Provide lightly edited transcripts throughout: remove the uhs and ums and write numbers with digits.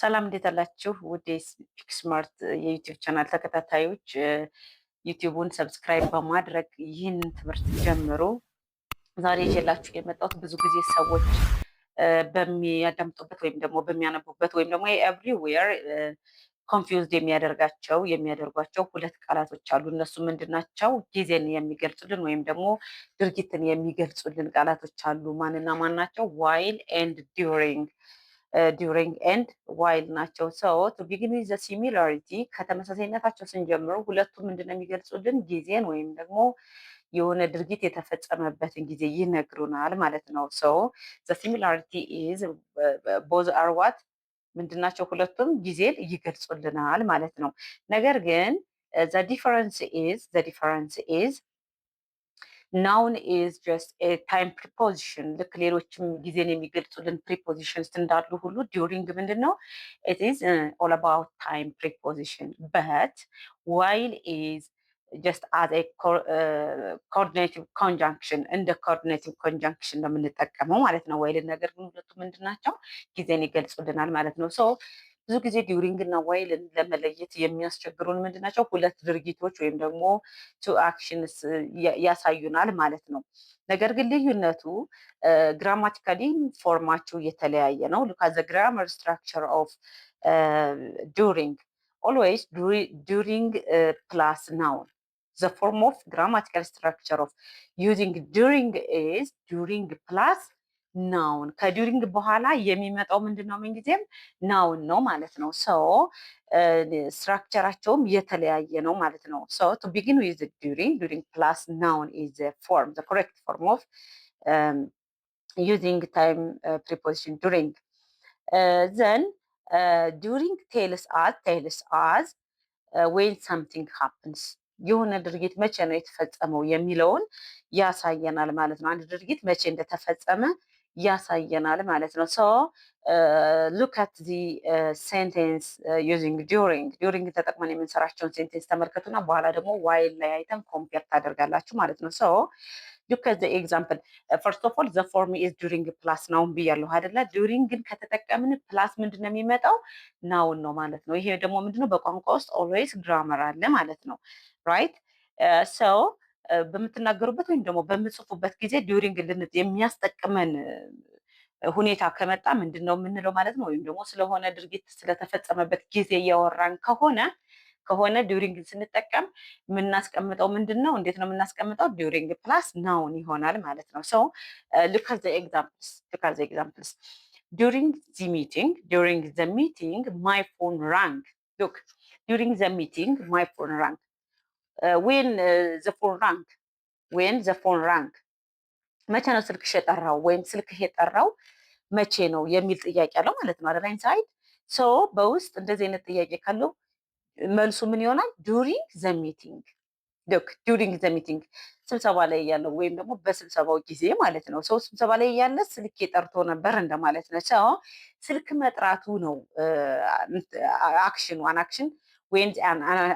ሰላም እንዴት አላችሁ? ውድ የስፒክ ስማርት የዩቲዩብ ቻናል ተከታታዮች ዩቲዩቡን ሰብስክራይብ በማድረግ ይህንን ትምህርት ጀምሩ። ዛሬ ይዤላችሁ የመጣሁት ብዙ ጊዜ ሰዎች በሚያዳምጡበት ወይም ደግሞ በሚያነቡበት ወይም ደግሞ ኤቭሪዌር ኮንፊውዝድ የሚያደርጓቸው ሁለት ቃላቶች አሉ። እነሱ ምንድን ናቸው? ጊዜን የሚገልጹልን ወይም ደግሞ ድርጊትን የሚገልጹልን ቃላቶች አሉ። ማንና ማን ናቸው? ዋይል ኤንድ ዲዩሪንግ ዲዩሪንግ ኤንድ ዋይል ናቸው። ሰው ቱ ቢግን ዊዝ ሲሚላሪቲ ከተመሳሳይነታቸው ስንጀምሩ ሁለቱም ምንድነው የሚገልጹልን? ጊዜን ወይም ደግሞ የሆነ ድርጊት የተፈጸመበትን ጊዜ ይነግሩናል ማለት ነው። ሶ ዘ ሲሚላሪቲ ኢዝ ቦዝ አር ዋት ምንድናቸው? ሁለቱም ጊዜን ይገልጹልናል ማለት ነው። ነገር ግን ዘ ዲፈረንስ ኢዝ ናውን ኢዝ ጀስት ኤ ታይም ፕሪፖዚሽን። ልክ ሌሎችም ጊዜን የሚገልጹልን ፕሪፖዚሽንስ እንዳሉ ሁሉ ዲዩሪንግ ምንድን ነው? ኢት ኢዝ ኦል አባውት ታይም ፕሪፖዚሽን በት ዋይል ኢዝ ጀስት አዝ ኤ ኮኦርዲኔቲቭ ኮንጃንክሽን እንደ ኮኦርዲኔቲቭ ኮንጃንክሽን ነው የምንጠቀመው ማለት ነው። ዋይልን ነገር ግን ሁለቱ ምንድን ናቸው? ጊዜን ይገልጹልናል ማለት ነው። ሶ ብዙ ጊዜ ዲዩሪንግ እና ዋይልን ለመለየት የሚያስቸግሩን ምንድን ናቸው? ሁለት ድርጊቶች ወይም ደግሞ ቱ አክሽንስ ያሳዩናል ማለት ነው። ነገር ግን ልዩነቱ ግራማቲካሊ ፎርማቸው የተለያየ ነው። ሉክ አት ዘ ግራመር ስትራክቸር ኦፍ ዱሪንግ ኦልዌይስ ዱሪንግ ፕላስ ናውን the form of grammatical structure of using during is during plus ናውን ከዱሪንግ በኋላ የሚመጣው ምንድን ነው? ምንጊዜም ናውን ነው ማለት ነው። ሶ ስትራክቸራቸውም የተለያየ ነው ማለት ነው። ሶ ቱ ቢጊን ዊዝ ዱሪንግ ፕላስ ናውን ኢዝ ፎርም ዘ ኮሬክት ፎርም ኦፍ ዩዚንግ ታይም ፕሪፖዚሽን ዱሪንግ ዘን ዱሪንግ ቴልስ አዝ ዌን ሰምቲንግ ሃፕንስ የሆነ ድርጊት መቼ ነው የተፈጸመው የሚለውን ያሳየናል ማለት ነው። አንድ ድርጊት መቼ እንደተፈጸመ ያሳየናል ማለት ነው። ሶ ሉክ አት ዚ ሴንቴንስ ዩዚንግ ዲዩሪንግ ተጠቅመን የምንሰራቸውን ሴንቴንስ ተመልከቱና በኋላ ደግሞ ዋይል ላይ አይተን ኮምፔር ታደርጋላችሁ ማለት ነው። ሶ ሉክ አት ዘ ኤግዛምፕል ፈርስት ኦፍ ኦል ዘ ፎርም ኢዝ ዱሪንግ ፕላስ ናውን ብያለሁ አይደለ? ዱሪንግን ከተጠቀምን ፕላስ ምንድን ነው የሚመጣው? ናውን ነው ማለት ነው። ይሄ ደግሞ ምንድነው? በቋንቋ ውስጥ ኦልዌይስ ግራመር አለ ማለት ነው። ራይት ሰው በምትናገሩበት ወይም ደግሞ በምጽፉበት ጊዜ ዲዩሪንግ የሚያስጠቅመን ሁኔታ ከመጣ ምንድን ነው የምንለው ማለት ነው። ወይም ደግሞ ስለሆነ ድርጊት ስለተፈጸመበት ጊዜ እያወራን ከሆነ ዲዩሪንግ ስንጠቀም የምናስቀምጠው ምንድን ነው? እንዴት ነው የምናስቀምጠው? ዲዩሪንግ ፕላስ ናውን ይሆናል ማለት ነው። ሶ ሉክ አት ዘ ኤግዛምፕልስ ዱሪንግ ዘ ሚቲንግ ማይ ፎን ራንግ ሉክ ዱሪንግ ዘ ሚቲንግ ማይ ፎን ራንግ ዌን ዘ ፎን ራንግ መቼ ነው ስልክሽ የጠራው ወይም ስልክህ የጠራው መቼ ነው የሚል ጥያቄ አለው ማለት ነው። አደላይን ሳይድ ሶ በውስጥ እንደዚህ አይነት ጥያቄ ካለው መልሱ ምን ይሆናል? ዱሪንግ ዘ ሚቲንግ ሉክ ዱሪንግ ዘ ሚቲንግ ስብሰባ ላይ ያለው ወይም ደግሞ በስብሰባው ጊዜ ማለት ነው። ሰው ስብሰባ ላይ ያለ ስልክ ጠርቶ ነበር እንደማለት ነው። ሰው ስልክ መጥራቱ ነው አክሽን ወይም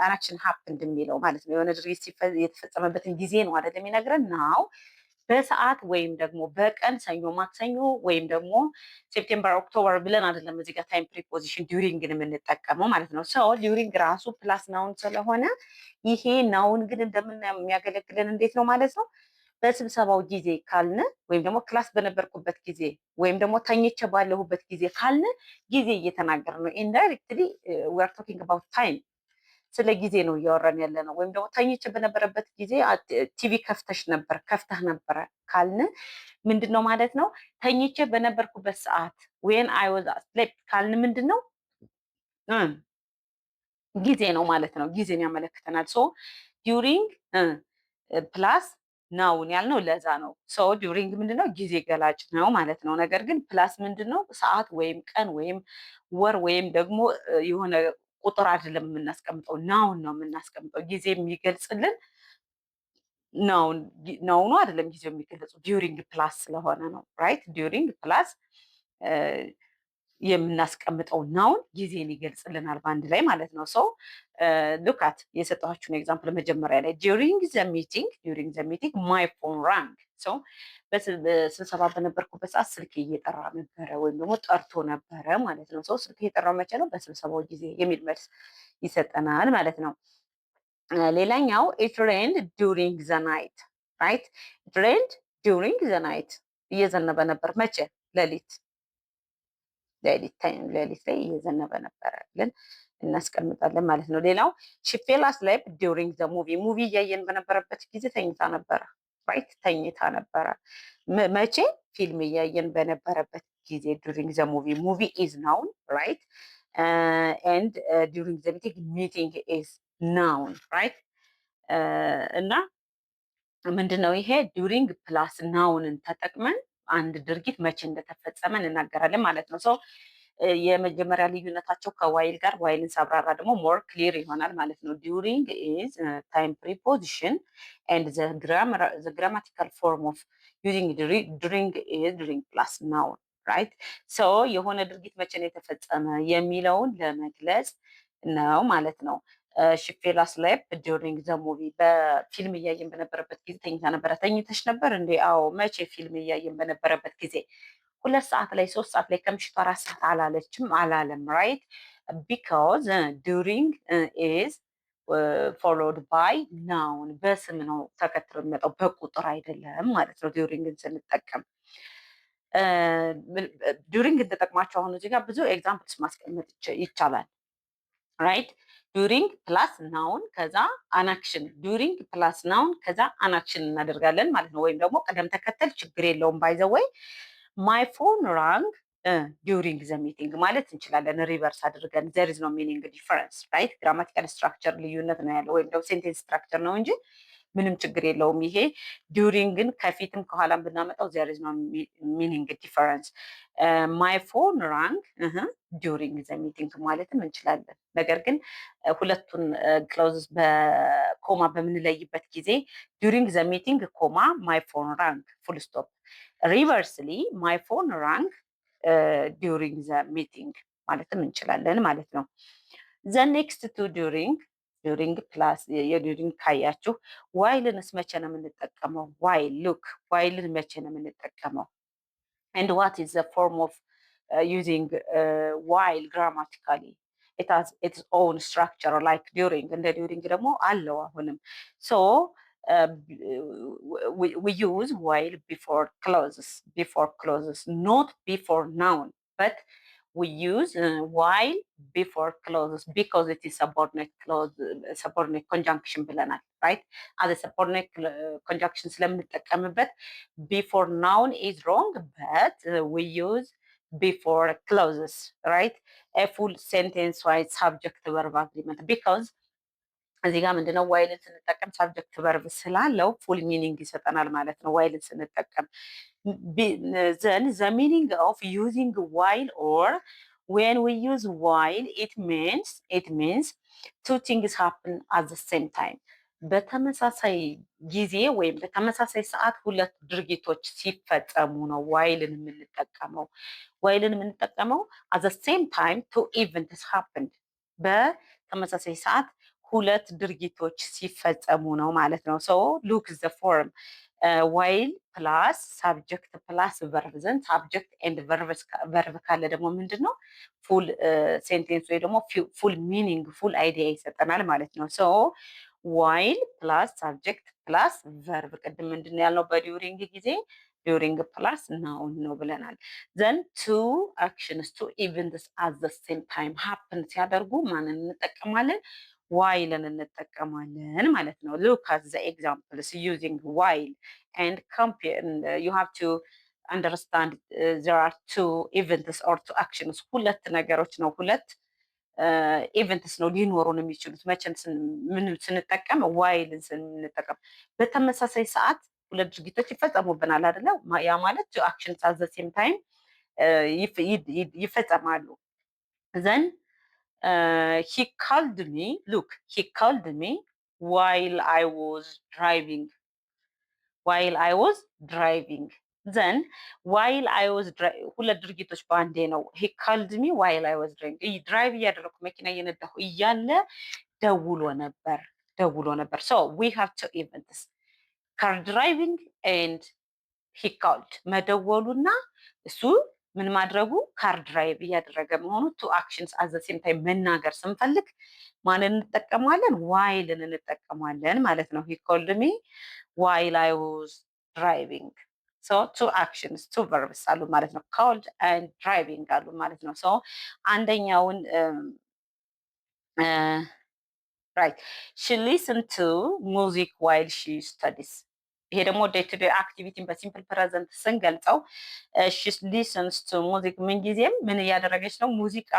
አናክሽን ሀፕንድ የሚለው ማለት ነው። የሆነ ድርጊት የተፈጸመበትን ጊዜ ነው አይደል የሚነግረን ናው በሰዓት ወይም ደግሞ በቀን ሰኞ፣ ማክሰኞ ወይም ደግሞ ሴፕቴምበር፣ ኦክቶበር ብለን አይደለም እዚህ ጋር ታይም ፕሪፖዚሽን ዲዩሪንግን የምንጠቀመው ማለት ነው። ሰው ዲዩሪንግ ራሱ ፕላስ ናውን ስለሆነ ይሄ ናውን ግን የሚያገለግለን እንዴት ነው ማለት ነው? በስብሰባው ጊዜ ካልን ወይም ደግሞ ክላስ በነበርኩበት ጊዜ ወይም ደግሞ ተኝቼ ባለሁበት ጊዜ ካልን ጊዜ እየተናገር ነው። ኢንዳይሬክትሊ ዊ አር ቶኪንግ አባውት ታይም ስለ ጊዜ ነው እያወራን ያለ ነው። ወይም ደግሞ ተኝቼ በነበረበት ጊዜ ቲቪ ከፍተህ ነበረ ካልን ምንድን ነው ማለት ነው? ተኝቼ በነበርኩበት ሰዓት ዌን አይ ዋዝ አስሌፕ ካልን ምንድን ነው? ጊዜ ነው ማለት ነው። ጊዜን ያመለክተናል። ሶ ዲዩሪንግ ፕላስ ናውን ያልነው ለዛ ነው። ሶ ዲዩሪንግ ምንድነው? ጊዜ ገላጭ ነው ማለት ነው። ነገር ግን ፕላስ ምንድነው? ሰዓት ወይም ቀን ወይም ወር ወይም ደግሞ የሆነ ቁጥር አይደለም የምናስቀምጠው፣ ናውን ነው የምናስቀምጠው። ጊዜ የሚገልጽልን ናውኑ አይደለም ጊዜው የሚገለጹ ዲዩሪንግ ፕላስ ስለሆነ ነው። ራይት ዲዩሪንግ ፕላስ የምናስቀምጠው ናውን ጊዜን ይገልጽልናል በአንድ ላይ ማለት ነው። ሰው ሉካት የሰጠኋችሁን ኤግዛምፕል መጀመሪያ ላይ ዲሪንግ ዘ ሚቲንግ ማይ ፎን ራንግ። ሰው በስብሰባ በነበርኩበት ሰዓት ስልክ እየጠራ ነበረ ወይም ደግሞ ጠርቶ ነበረ ማለት ነው። ሰው ስልክ እየጠራው መቼ ነው? በስብሰባው ጊዜ የሚል መልስ ይሰጠናል ማለት ነው። ሌላኛው ኢት ሬንድ ዱሪንግ ዘ ናይት ራይት። ኢት ሬንድ ዱሪንግ ዘ ናይት እየዘነበ ነበር መቼ? ሌሊት ሌሊት ላይ እየዘነበ ነበረ ብለን እናስቀምጣለን ማለት ነው። ሌላው ሺ ፌል አስሊፕ ዲውሪንግ ዘ ሙቪ እያየን በነበረበት ጊዜ ተኝታ ነበረ ራይት። ተኝታ ነበረ መቼ? ፊልም እያየን በነበረበት ጊዜ ዱሪንግ ዘ ሙቪ ኢዝ ናውን ራይት ኤንድ ዱሪንግ ዘ ሚቲንግ ኢዝ ናውን ራይት። እና ምንድነው ይሄ ዱሪንግ ፕላስ ናውንን ተጠቅመን አንድ ድርጊት መቼ እንደተፈጸመ እንናገራለን ማለት ነው። ሰው የመጀመሪያ ልዩነታቸው ከዋይል ጋር፣ ዋይልን ሳብራራ ደግሞ ሞር ክሊር ይሆናል ማለት ነው። ዱሪንግ ኢዝ ታይም ፕሪፖዚሽን ኤንድ ዘ ግራማቲካል ፎርም ኦፍ ዩዚንግ ዱሪንግ ኢዝ ዱሪንግ ፕላስ ናውን ራይት። ሶ የሆነ ድርጊት መቼ ነው የተፈጸመ የሚለውን ለመግለጽ ነው ማለት ነው። ሺ ፌል አስሊፕ ዱሪንግ ዘ ሙቪ በፊልም እያየን በነበረበት ጊዜ ተኝታ ነበረ። ተኝተሽ ነበር እንዴ? አዎ። መቼ? ፊልም እያየን በነበረበት ጊዜ 2 ሰዓት ላይ 3 ሰዓት ላይ ከምሽቱ 4 ሰዓት አላለችም አላለም ራይት ቢካዝ ዱሪንግ ኢዝ ፎሎድ ባይ ናውን በስም ነው ተከትሎ የሚመጣው በቁጥር አይደለም ማለት ነው። ዱሪንግን ስንጠቀም ዱሪንግን ተጠቅማቸው አሁን እዚህ ጋር ብዙ ኤግዛምፕልስ ማስቀመጥ ይቻላል ራይት። ዱሪንግ ፕላስ ናውን ከዛ አናክሽን፣ ዱሪንግ ፕላስ ናውን ከዛ አናክሽን እናደርጋለን ማለት ነው። ወይም ደግሞ ቅደም ተከተል ችግር የለውም ባይዘወይ ማይ ፎን ራንግ ዱሪንግ ዘ ሚቲንግ ማለት እንችላለን። ሪቨርስ አድርገን ዘር ኢዝ ኖ ሚኒንግ ዲፈረንስ ራይት። ግራማቲካል ስትራክቸር ልዩነት ነው ያለው ወይም ደግሞ ሴንቴንስ ስትራክቸር ነው እንጂ ምንም ችግር የለውም። ይሄ ዱሪንግን ከፊትም ከኋላም ብናመጣው ዘር ኢዝ ኖ ሚኒንግ ዲፈረንስ። ማይ ፎን ራንግ ዱሪንግ ዘ ሚቲንግ ማለትም እንችላለን። ነገር ግን ሁለቱን ክሎዝስ በኮማ በምንለይበት ጊዜ ዱሪንግ ዘ ሚቲንግ ኮማ ማይ ፎን ራንግ ፉል ስቶፕ፣ ሪቨርስሊ ማይ ፎን ራንግ ዱሪንግ ዘ ሚቲንግ ማለትም እንችላለን ማለት ነው። ዘ ኔክስት ቱ ዱሪንግ ፕላስ የዱሪንግ ካያችሁ ዋይልንስ መቼ ነው የምንጠቀመው? ዋይል ሉክ ዋይልን መቼ ነው የምንጠቀመው? ኤንድ ዋት ኢዝ ዘ ፎርም ኦፍ ዩዚንግ ዋይል ግራማቲካሊ it has its own structure like during እንደ ዱሪንግ ደግሞ አለው አሁንም ሶ we use while before clauses not before noun but we use while before clauses because it is subordinate conjunction ብለናል right as a subordinate conjunction ስለምንጠቀምበት before noun is wrong but we use before clauses right a full sentence wise subject verb agreement because እዚህ ጋር ምንድነው ዋይልን ስንጠቀም ሳብጀክት ቨርብ ስላለው ፉል ሚኒንግ ይሰጠናል ማለት ነው። ዋይልን ስንጠቀም ዘን ዘ ሚኒንግ ኦፍ ዩዚንግ ዋይል ኦር ዌን ዊ ዩዝ ዋይል ኢት ሚንስ ቱ ቲንግስ ሃፕን አት ዘ ሴም ታይም በተመሳሳይ ጊዜ ወይም በተመሳሳይ ሰዓት ሁለት ድርጊቶች ሲፈጸሙ ነው ዋይልን የምንጠቀመው። ዋይልን የምንጠቀመው አት ዘ ሴም ታይም ቱ ኢቨንትስ ሃፕንድ በተመሳሳይ ሰዓት ሁለት ድርጊቶች ሲፈጸሙ ነው ማለት ነው። ሶ ሉክ ዘ ፎርም ዋይል ፕላስ ሳብጀክት ፕላስ ቨርብ ዘንድ ሳብጀክት ኤንድ ቨርብ ካለ ደግሞ ምንድን ነው ፉል ሴንቴንስ ወይ ደግሞ ፉል ሚኒንግ ፉል አይዲያ ይሰጠናል ማለት ነው። ሶ ዋይል ፕላስ ሳብጀክት ፕላስ ቨርብ ቅድም ምንድን ነው ያልነው በዲዩሪንግ ጊዜ ዱሪንግ ፕላስ ናውን ነው ብለናል። ዘን ቱ አክሽንስ ቱ ኢቨንትስ አት ዘ ሴም ታይም ሀፕን ሲያደርጉ ማንን እንጠቀማለን? ዋይልን እንጠቀማለን ማለት ነው። ሉክ አት ዘ ኤግዛምፕልስ ዩዚንግ ዋይል ኤንድ ኮምፔር ዩ ሃቭ ቱ አንደርስታንድ ዘር አር ቱ ኢቨንትስ ኦር ቱ አክሽንስ ሁለት ነገሮች ነው ሁለት ኢቨንትስ ነው ሊኖሩን የሚችሉት መቼም ስንጠቀም ዋይልን ስንጠቀም በተመሳሳይ ሰዓት ሁለት ድርጊቶች ይፈጸሙብናል አይደለ? ያ ማለት አክሽን አት ዘ ሴም ታይም ይፈጸማሉ። ዘን he called me while I was driving ዘን ዋይል አይ ዋዝ ሁለት ድርጊቶች በአንዴ ነው። ሂ ካልድ ሚ ዋይል አይ ዋዝ ድራይቭ እያደረኩ መኪና እየነዳሁ እያለ ደውሎ ነበር። ሶ ዊ ሃቭ ቱ ኢቨንትስ ካር ድራይቪንግ ኤንድ ሂ ካልድ መደወሉና እሱ ምን ማድረጉ ካር ድራይቭ እያደረገ መሆኑ ቱ አክሽንስ አት ዘ ሴም ታይም መናገር ስንፈልግ ማንን እንጠቀማለን? ዋይልን እንጠቀማለን ማለት ነው። ሂ ኮልድ ሚ ዋይል አይ ዋዝ ድራይቪንግ ሶ ቱ አክሽንስ ቱ ቨርብስ አሉ ማለት ነው። ኮልድ ኤንድ ድራይቪንግ አሉ ማለት ነው። ሶ አንደኛውን ራይት ሺ ሊስን ቱ ሙዚክ ዋይል ሺ ስተዲስ። ይሄ ደግሞ ዴይ ቱ ዴይ አክቲቪቲን በሲምፕል ፕሬዘንት ስንገልጸው ሺ ሊስንስ ቱ ሙዚክ ምንጊዜም ምን እያደረገች ነው? ሙዚቃ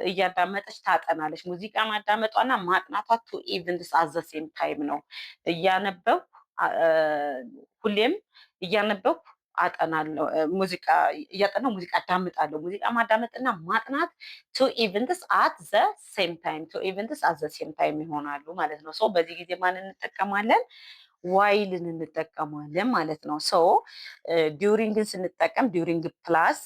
እያዳመጠች ታጠናለች። ሙዚቃ ማዳመጧና ማጥናቷ ቱ ኢቨንትስ አት ዘ ሴም ታይም ነው። እያነበብኩ ሁሌም እያነበብኩ አጠናለሁ። ሙዚቃ እያጠናሁ ሙዚቃ አዳምጣለሁ። ሙዚቃ ማዳመጥና ማጥናት ቱ ኢቨንትስ አት ዘ ሴም ታይም ይሆናሉ ማለት ነው። ሶ በዚህ ጊዜ ማን እንጠቀማለን? ዋይልን እንጠቀማለን ማለት ነው። ሶ ዲዩሪንግን ስንጠቀም ዲዩሪንግ ፕላስ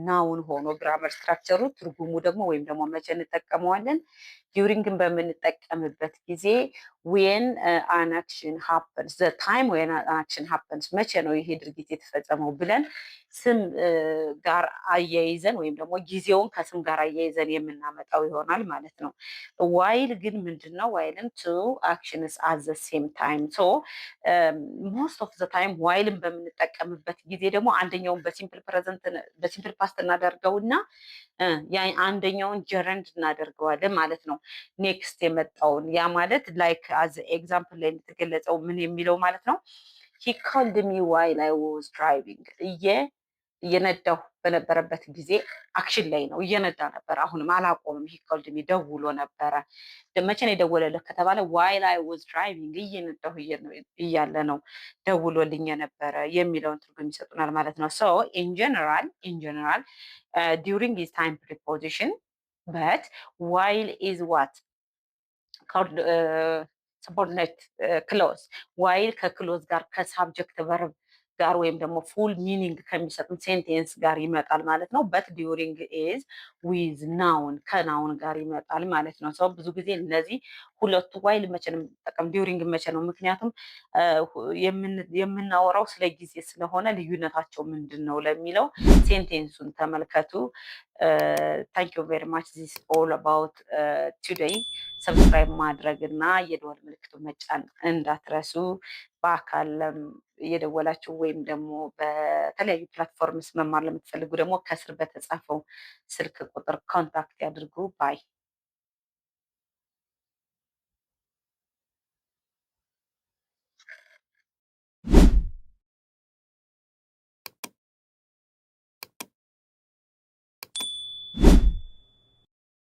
ናውን ሆኖ ግራመር ስትራክቸሩ ትርጉሙ ደግሞ ወይም ደግሞ መቼ እንጠቀመዋለን? ዲዩሪንግን በምንጠቀምበት ጊዜ ዌን አን አክሽን ሃፐንስ ዘ ታይም ዌን አን አክሽን ሃፐንስ መቼ ነው ይሄ ድርጊት የተፈጸመው ብለን ስም ጋር አያይዘን ወይም ደግሞ ጊዜውን ከስም ጋር አያይዘን የምናመጣው ይሆናል ማለት ነው። ዋይል ግን ምንድን ነው? ዋይልን ቱ አክሽንስ አት ዘ ሴም ታይም ሶ ሞስት ኦፍ ዘ ታይም ዋይልን በምንጠቀምበት ጊዜ ደግሞ አንደኛውን በሲምፕል ፓስት እናደርገውና አንደኛውን ጀረንድ እናደርገዋለን ማለት ነው። ኔክስት የመጣውን ያ ማለት ላይክ አዝ ኤግዛምፕል ላይ የተገለጸው ምን የሚለው ማለት ነው። ሂ ኮልድ ሚ ዋይል አይ ዋዝ ድራይቪንግ እየነዳሁ በነበረበት ጊዜ አክሽን ላይ ነው፣ እየነዳ ነበር። አሁንም አላቆምም። ሂ ኮልድ ሚ ደውሎ ነበረ። መቼ ነው የደወለልህ ከተባለ ዋይል አይ ዋዝ ድራይቪንግ እየነዳሁ እያለ ነው ደውሎልኝ የነበረ የሚለውን ትርጉም ይሰጡናል ማለት ነው። ሶ ኢን ጀነራል ዲዩሪንግ ኢዝ ታይም ፕሪፖዚሽን በት ዋይል ኢዝ ዋት ሰቦርዲኔት ክሎዝ ዋይል ከክሎዝ ጋር ከሳብጀክት ቨርብ ጋር ወይም ደግሞ ፉል ሚኒንግ ከሚሰጡን ሴንቴንስ ጋር ይመጣል ማለት ነው። በት ዲዩሪንግ ኢዝ ዊዝ ናውን ከናውን ጋር ይመጣል ማለት ነው። ሰው ብዙ ጊዜ እነዚህ ሁለቱ ዋይል መቼ ነው የምንጠቀም? ዲዩሪንግ መቼ ነው? ምክንያቱም የምናወራው ስለ ጊዜ ስለሆነ ልዩነታቸው ምንድን ነው ለሚለው ሴንቴንሱን ተመልከቱ። ታንክ ዩ ቬሪ ማች ዚስ ኦል አባውት ቱዴይ። ሰብስክራይብ ማድረግ እና የደወል ምልክቱ መጫን እንዳትረሱ። በአካልም እየደወላችሁ ወይም ደግሞ በተለያዩ ፕላትፎርምስ መማር ለምትፈልጉ ደግሞ ከስር በተጻፈው ስልክ ቁጥር ኮንታክት ያድርጉ ባይ